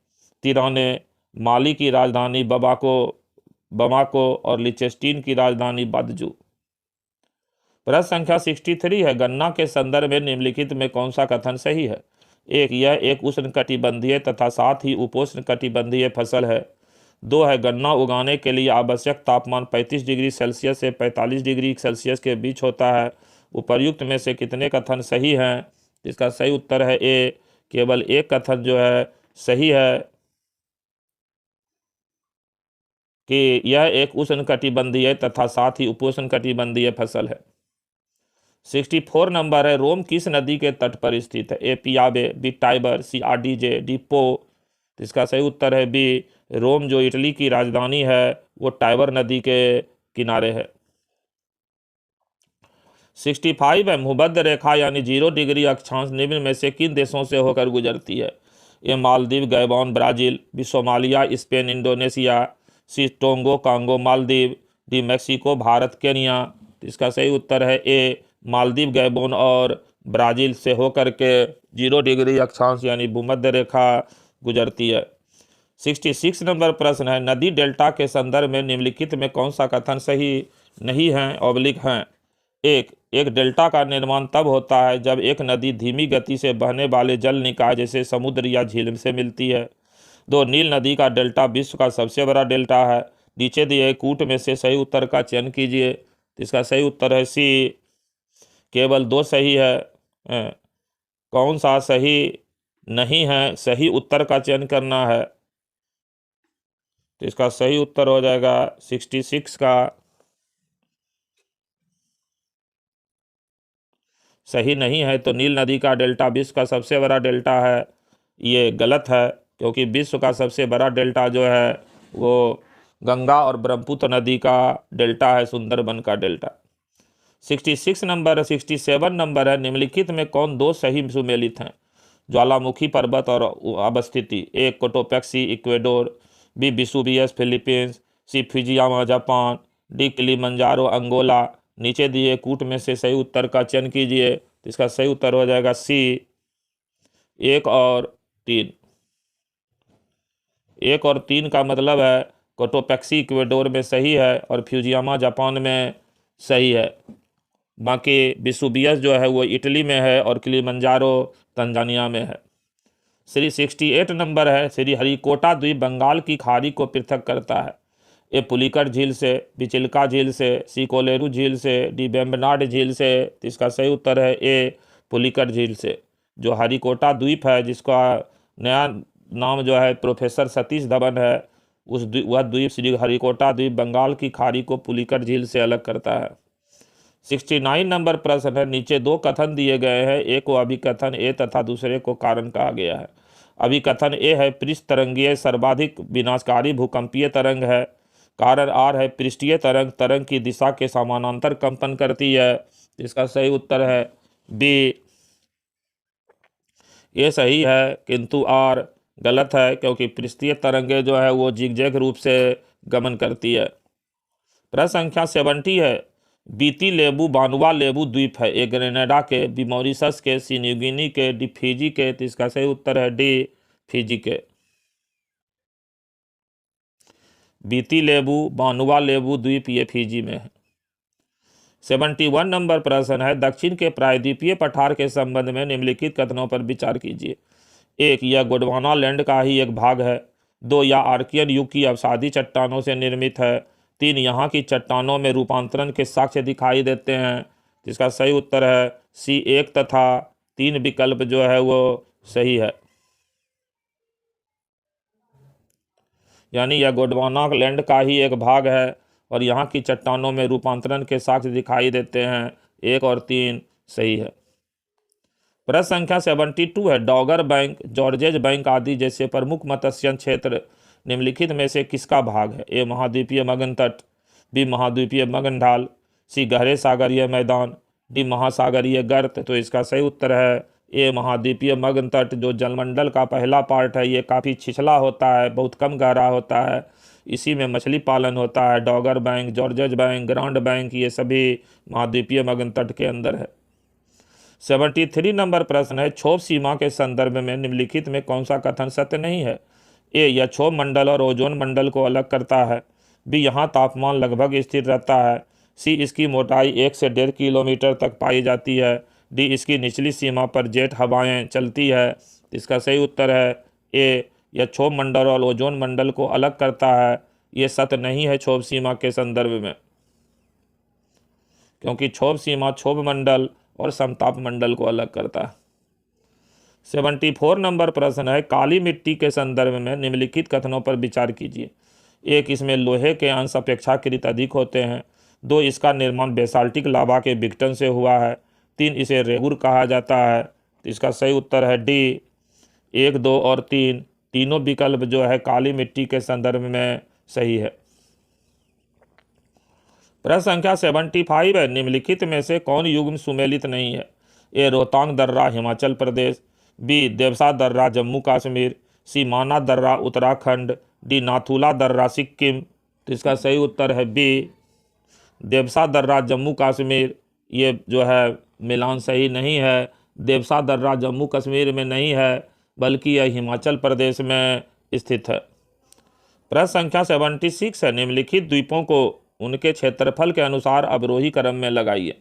Speaker 1: तिराने, माली की राजधानी बमाको और लिचेस्टीन की राजधानी बदजू। प्रश्न संख्या 63 है, गन्ना के संदर्भ में निम्नलिखित में कौन सा कथन सही है? एक, यह एक उष्णकटिबंधीय तथा साथ ही उपोष्णकटिबंधीय फसल है। 2 है, गन्ना उगाने के लिए आवश्यक तापमान 35 डिग्री सेल्सियस से 45 डिग्री सेल्सियस के बीच होता है। उपर्युक्त में से कितने कथन सही हैं? इसका सही उत्तर है ए, केवल एक कथन जो है सही है कि यह एक उष्णकटिबंधीय तथा साथ ही उपोष्णकटिबंधीय फसल है। 64 नंबर है, रोम किस नदी के तट पर स्थित है? ए पियाबे, बी टाइबर, सी आडीजे, डी पो। तो इसका सही उत्तर है बी, रोम जो इटली की राजधानी है वो टाइबर नदी के किनारे है। 65 है, भूमध्य रेखा यानी 0 डिग्री अक्षांश निम्न में से किन देशों से होकर गुजरती है? A Maldives, Gabon, Brazil, B Somalia, Spain, Indonesia, C Togo, Congo, Maldives, D Mexico, Bharat, Kenya. तो इसका सही उत्तर है ए, मालदीव, गैबोन और ब्राजील से होकर के 0 डिग्री अक्षांश यानी भूमध्य रेखा गुजरती है। 66 नंबर प्रश्न है, नदी डेल्टा के संदर्भ में निम्नलिखित में कौन सा कथन सही नहीं है ऑब्लिक हैं? एक डेल्टा का निर्माण तब होता है जब एक नदी धीमी गति से बहने वाले जल निकाय जैसे समुद्र या झील से मिलती है। 2, नील नदी का डेल्टा विश्व का सबसे बड़ा डेल्टा है। नीचे दिए कूट में से सही उत्तर का चयन कीजिए। इसका सही उत्तर है सी, केवल 2 सही है। कौन सा सही नहीं है? सही उत्तर का चयन करना है। तो इसका सही उत्तर हो जाएगा 66 का सही नहीं है। तो नील नदी का डेल्टा विश्व का सबसे बड़ा डेल्टा है, ये गलत है, क्योंकि विश्व का सबसे बड़ा डेल्टा जो है वो गंगा और ब्रह्मपुत्र नदी का डेल्टा है, सुंदरबन का डेल्टा। 66 नंबर है। 67 नंबर है, निम्नलिखित में कौन 2 सही सुमेलित हैं? ज्वालामुखी पर्वत और अवस्थिति। A Cotopaxi, Ecuador, B Vesuvius, Philippines, C Fujiyama, Japan, D Kilimanjaro, Angola. नीचे दिए कूट में से सही उत्तर का चयन कीजिए। तो इसका सही उत्तर हो जाएगा सी, 1 और 3। 1 और 3 का मतलब है कोटोपेक्सी इक्वेडोर में सही है और फ्यूजियामा जापान में सही है। बाकी विसुवियस जो है वो इटली में है और किलिमंजारो तंजानिया में है। 68 नंबर है, श्री हरिकोटा द्वीप बंगाल की खाड़ी को पृथक करता है। ए पुलिकट झील से, बी चिल्का झील से, सी कोलेरू झील से, डी बेम्बनाड झील से। तो इसका सही उत्तर है ए, पुलिकट झील से। जो हरिकोटा द्वीप है जिसका नया नाम जो है प्रोफेसर सतीश धवन है, वह द्वीप श्री हरिकोटा द्वीप बंगाल की खाड़ी को पुलिकट झील से अलग करता है। 69 नंबर प्रश्न है, नीचे 2 कथन दिए गए हैं, एक को अभिकथन ए तथा दूसरे को कारण कहा गया है। अभिकथन ए है, पृष्ठ तरंगीय सर्वाधिक विनाशकारी भूकंपीय तरंग है। कारण आर है, पृष्ठीय तरंग तरंग की दिशा के समानांतर कंपन करती है। इसका सही उत्तर है बी, ये सही है, किंतु आर गलत है, क्योंकि पृष्ठीय तरंगे जो है वो जिगजैग रूप से गमन करती है। प्रश्न संख्या 70 है, बीती लेबू बानुआ लेबू द्वीप है। ए ग्रेनेडा के, बी मॉरिशस के, सी न्यूगिनी के, डी फिजी के। तो इसका सही उत्तर है डी, फिजी के। बीती लेबू बानुआ लेबू द्वीप ये फिजी में है। 71 नंबर प्रश्न है, दक्षिण के प्रायद्वीपीय पठार के संबंध में निम्नलिखित कथनों पर विचार कीजिए। 1, यह गोंडवाना लैंड का ही एक भाग है। 2, यह आर्कियन युग की अवसादी चट्टानों से निर्मित है। 3, यहाँ की चट्टानों में रूपांतरण के साक्ष्य दिखाई देते हैं। जिसका सही उत्तर है सी, 1 तथा 3 विकल्प जो है वो सही है। यानी यह गोंडवाना लैंड का ही एक भाग है और यहाँ की चट्टानों में रूपांतरण के साक्ष्य दिखाई देते हैं। 1 और 3 सही है। प्रश्न संख्या 72 है, डॉगर बैंक, जॉर्जेज बैंक आदि जैसे प्रमुख मत्स्य क्षेत्र निम्नलिखित में से किसका भाग है? ए महाद्वीपीय मगन तट, बी महाद्वीपीय मगन ढाल, सी गहरे सागरीय मैदान, डी महासागरीय गर्त। तो इसका सही उत्तर है ए, महाद्वीपीय मगन तट। जो जलमंडल का पहला पार्ट है ये काफ़ी छिछला होता है, बहुत कम गहरा होता है, इसी में मछली पालन होता है। डॉगर बैंक, जॉर्जेज बैंक, ग्रांड बैंक ये सभी महाद्वीपीय मगन तट के अंदर है। 73 नंबर प्रश्न है, क्षोभ सीमा के संदर्भ में निम्नलिखित में कौन सा कथन सत्य नहीं है? ए, यह क्षोभ मंडल और ओजोन मंडल को अलग करता है। बी, यहाँ तापमान लगभग स्थिर रहता है। सी इसकी मोटाई 1 से 1.5 किलोमीटर तक पाई जाती है। डी इसकी निचली सीमा पर जेट हवाएं चलती है। इसका सही उत्तर है ए, यह क्षोभ मंडल और ओजोन मंडल को अलग करता है। ये सत्य नहीं है क्षोभ सीमा के संदर्भ में, क्योंकि क्षोभ सीमा क्षोभ मंडल और समताप मंडल को अलग करता है। 74 नंबर प्रश्न है, काली मिट्टी के संदर्भ में निम्नलिखित कथनों पर विचार कीजिए। 1, इसमें लोहे के अंश अपेक्षाकृत अधिक होते हैं। 2, इसका निर्माण बेसाल्टिक लावा के विघटन से हुआ है। 3, इसे रेगुर कहा जाता है। तो इसका सही उत्तर है डी। 1, 2 और 3 तीनों विकल्प जो है काली मिट्टी के संदर्भ में सही है। प्रश्न संख्या 75 है, निम्नलिखित में से कौन युग्म सुमेलित नहीं है? ए, रोहतांग दर्रा हिमाचल प्रदेश। बी, देवसा दर्रा जम्मू कश्मीर। सी, माना दर्रा उत्तराखंड। डी, नाथुला दर्रा सिक्किम। तो इसका सही उत्तर है बी, देवसा दर्रा जम्मू कश्मीर। ये जो है मिलान सही नहीं है। देवसा दर्रा जम्मू कश्मीर में नहीं है, बल्कि यह हिमाचल प्रदेश में स्थित है। प्रश्न संख्या 76 है, निम्नलिखित द्वीपों को उनके क्षेत्रफल के अनुसार अवरोही क्रम में लगाइए।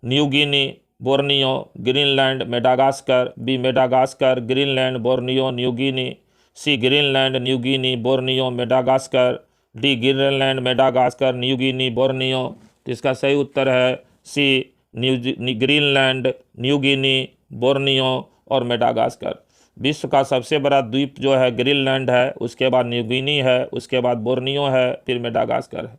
Speaker 1: New Guinea, Borneo, Greenland, Madagascar. B, Madagascar, Greenland, Borneo, New Guinea. C, Greenland, New Guinea, Borneo, Madagascar. D, Greenland, Madagascar, New Guinea, Borneo. तो इसका सही उत्तर है C, Greenland, New Guinea, Borneo और मेडागास्कर। विश्व का सबसे बड़ा द्वीप जो है ग्रीनलैंड है, उसके बाद न्यू गिनी है, उसके बाद बोर्नियो है, फिर मेडागास्कर है।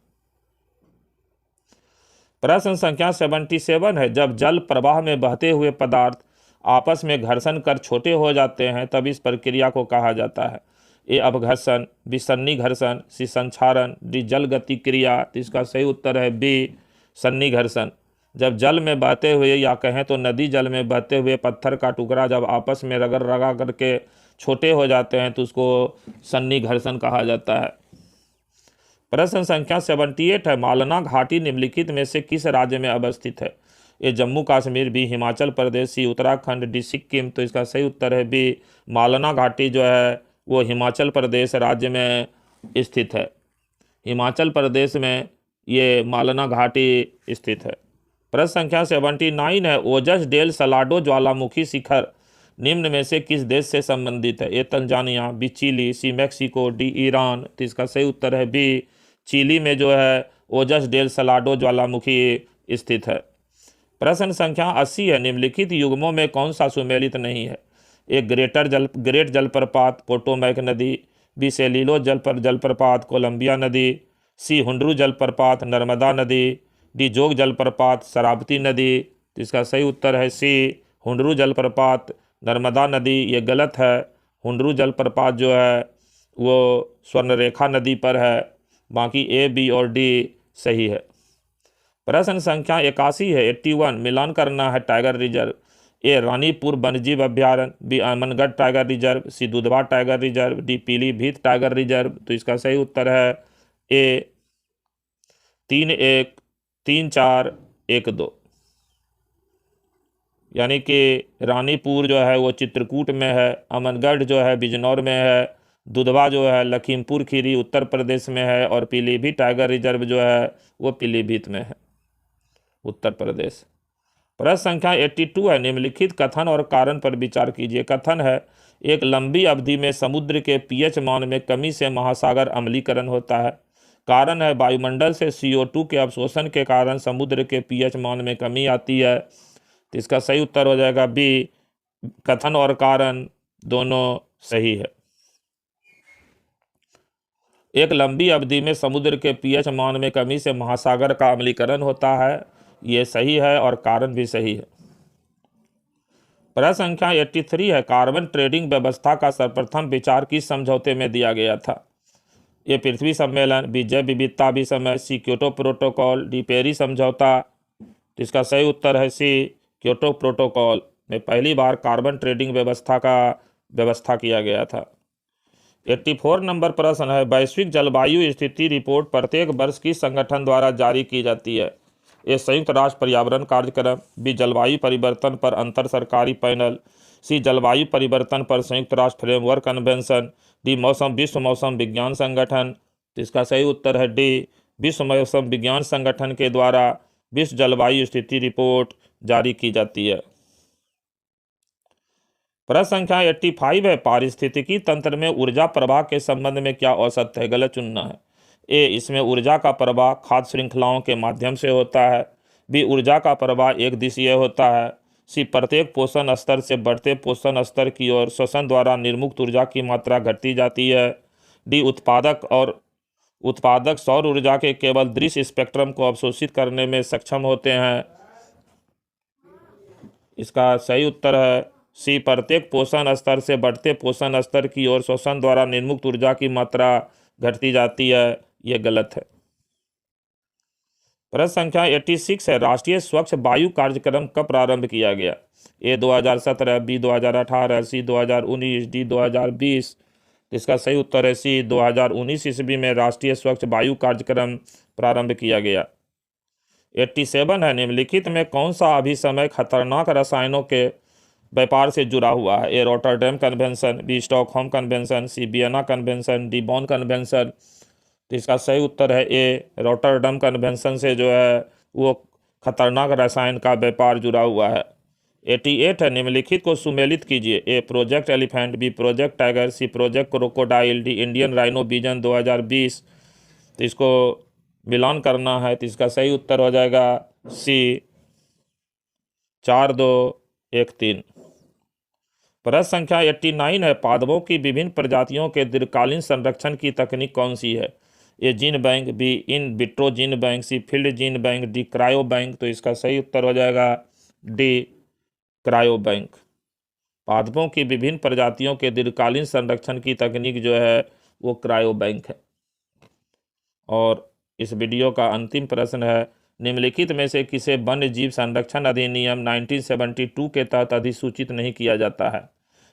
Speaker 1: प्रश्न संख्या 77 है, जब जल प्रवाह में बहते हुए पदार्थ आपस में घर्षण कर छोटे हो जाते हैं तब इस प्रक्रिया को कहा जाता है। ए, अपघर्षण। बी, सन्निघर्षण। सी, संक्षारण। डी, जल गति क्रिया। तो इसका सही उत्तर है बी, सन्निघर्षण। जब जल में बहते हुए या कहें तो नदी जल में बहते हुए पत्थर का टुकड़ा जब आपस में रगड़ करके छोटे हो जाते हैं तो उसको सन्निघर्षण कहा जाता है। प्रश्न संख्या 78 है, मालना घाटी निम्नलिखित में से किस राज्य में अवस्थित है? ए, जम्मू कश्मीर। बी, हिमाचल प्रदेश। सी, उत्तराखंड। डी, सिक्किम। तो इसका सही उत्तर है बी, मालना घाटी जो है वो हिमाचल प्रदेश राज्य में स्थित है। हिमाचल प्रदेश में ये मालना घाटी स्थित है। प्रश्न संख्या 79 है, ओजस डेल सलाडो ज्वालामुखी शिखर निम्न में से किस देश से संबंधित है? A, Tanzania. B, Chile. C, Mexico. D, Iran. तो इसका सही उत्तर है बी, चिली में जो है ओजस डेल सलाडो ज्वालामुखी स्थित है। प्रश्न संख्या 80 है, निम्नलिखित युग्मों में कौन सा सुमेलित नहीं है? ए, ग्रेट जलप्रपात पोटोमैक नदी। बी, सेलिलो जलप्रपात कोलंबिया नदी। सी, हुंडरू जलप्रपात नर्मदा नदी। डी, जोग जलप्रपात शरावती नदी। तो इसका सही उत्तर है सी, हुंडरू जलप्रपात नर्मदा नदी। ये गलत है। हुंडरू जलप्रपात जो है वो स्वर्णरेखा नदी पर है। बाकी ए, बी और डी सही है। प्रश्न संख्या 81 है, 81 मिलान करना है टाइगर रिजर्व। ए, रानीपुर वन्यजीव अभ्यारण्य। B, Amangarh tiger reserve. C, Dudhwa tiger reserve. D, Pilibhit tiger reserve. तो इसका सही उत्तर है ए, 3-1, 3-4, 1-2। यानी कि रानीपुर जो है वो चित्रकूट में है, अमनगढ़ जो है बिजनौर में है, दुधवा जो है लखीमपुर खीरी उत्तर प्रदेश में है और पीलीभीत टाइगर रिजर्व जो है वो पीलीभीत में है, उत्तर प्रदेश। प्रश्न संख्या 82 है, निम्नलिखित कथन और कारण पर विचार कीजिए। कथन है, एक लंबी अवधि में समुद्र के पीएच मान में कमी से महासागर अम्लीकरण होता है। कारण है, वायुमंडल से CO2 के अवशोषण के कारण समुद्र के पीएच मान में कमी आती है। तो इसका सही उत्तर हो जाएगा बी, कथन और कारण दोनों सही है। एक लंबी अवधि में समुद्र के पीएच मान में कमी से महासागर का अम्लीकरण होता है, ये सही है और कारण भी सही है। प्रश्न संख्या 83 है, कार्बन ट्रेडिंग व्यवस्था का सर्वप्रथम विचार किस समझौते में दिया गया था? ये पृथ्वी सम्मेलन। बी, जैव विविधता विसमय। सी, क्योटो प्रोटोकॉल। डी, पेरिस समझौता। तो इसका सही उत्तर है सी, क्योटो प्रोटोकॉल में पहली बार कार्बन ट्रेडिंग व्यवस्था किया गया था। 84 नंबर प्रश्न है, वैश्विक जलवायु स्थिति रिपोर्ट प्रत्येक वर्ष किस संगठन द्वारा जारी की जाती है? ए, संयुक्त राष्ट्र पर्यावरण कार्यक्रम। बी, जलवायु परिवर्तन पर अंतर सरकारी पैनल। सी, जलवायु परिवर्तन पर संयुक्त राष्ट्र फ्रेमवर्क कन्वेंशन। डी, विश्व मौसम विज्ञान संगठन। तो इसका सही उत्तर है डी, विश्व मौसम विज्ञान संगठन के द्वारा विश्व जलवायु स्थिति रिपोर्ट जारी की जाती है। प्रश्न संख्या 85 है, पारिस्थितिकी तंत्र में ऊर्जा प्रवाह के संबंध में क्या औसत है? गलत चुनना है। ए, इसमें ऊर्जा का प्रवाह खाद्य श्रृंखलाओं के माध्यम से होता है। बी, ऊर्जा का प्रवाह एक दिशीय होता है। सी, प्रत्येक पोषण स्तर से बढ़ते पोषण स्तर की ओर श्वसन द्वारा निर्मुक्त ऊर्जा की मात्रा घटती जाती है। डी, उत्पादक सौर ऊर्जा के केवल दृश्य स्पेक्ट्रम को अवशोषित करने में सक्षम होते हैं। इसका सही उत्तर है सी, प्रत्येक पोषण स्तर से बढ़ते पोषण स्तर की ओर श्वसन द्वारा निर्मुक्त ऊर्जा की मात्रा घटती जाती है। यह गलत है। प्रश्न संख्या 86 है, राष्ट्रीय स्वच्छ वायु कार्यक्रम कब प्रारंभ किया गया? ए, 2017, बी, 2018, सी, 2019, डी, 2020। इसका सही उत्तर है सी, 2019 ईस्वी में राष्ट्रीय स्वच्छ वायु कार्यक्रम प्रारंभ किया गया। 87 है, निम्नलिखित में कौन सा अभिसमय खतरनाक रसायनों के व्यापार से जुड़ा हुआ है? A, Rotterdam convention, B, Stockholm convention, C, Vienna convention, D, Bonn convention. तो इसका सही उत्तर है ए, रॉटरडैम कन्वेंशन से जो है वो खतरनाक रसायन का व्यापार जुड़ा हुआ है। 88 है, निम्नलिखित को सुमेलित कीजिए। A, project elephant, B, project tiger, C, project crocodile, D, Indian rhino vision 2020। तो इसको मिलान करना है, तो इसका सही उत्तर हो जाएगा सी, 4, 2, 1, 3। प्रश्न संख्या 89 है, पादपों की विभिन्न प्रजातियों के दीर्घकालीन संरक्षण की तकनीक कौन सी है? A, gene bank, B, in vitro gene bank, C, field gene bank, D, cryo bank. तो इसका सही उत्तर हो जाएगा डी, क्रायो बैंक। पादपों की विभिन्न प्रजातियों के दीर्घकालीन संरक्षण की तकनीक जो है वो क्रायो बैंक है। और इस वीडियो का अंतिम प्रश्न है, निम्नलिखित में से किसे वन्य जीव संरक्षण अधिनियम 1972 के तहत अधिसूचित नहीं किया जाता है?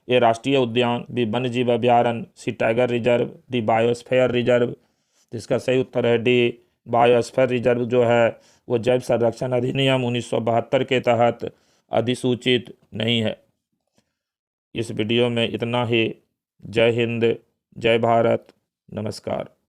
Speaker 1: ए, राष्ट्रीय उद्यान, बी, वन्य जीव अभ्यारण्य, C, tiger reserve, D, biosphere reserve. जिसका सही उत्तर है डी, बायोस्फीयर रिजर्व जो है वो जैव संरक्षण अधिनियम 1972 के तहत अधिसूचित नहीं है। इस वीडियो में इतना ही। जय हिंद, जय भारत, नमस्कार।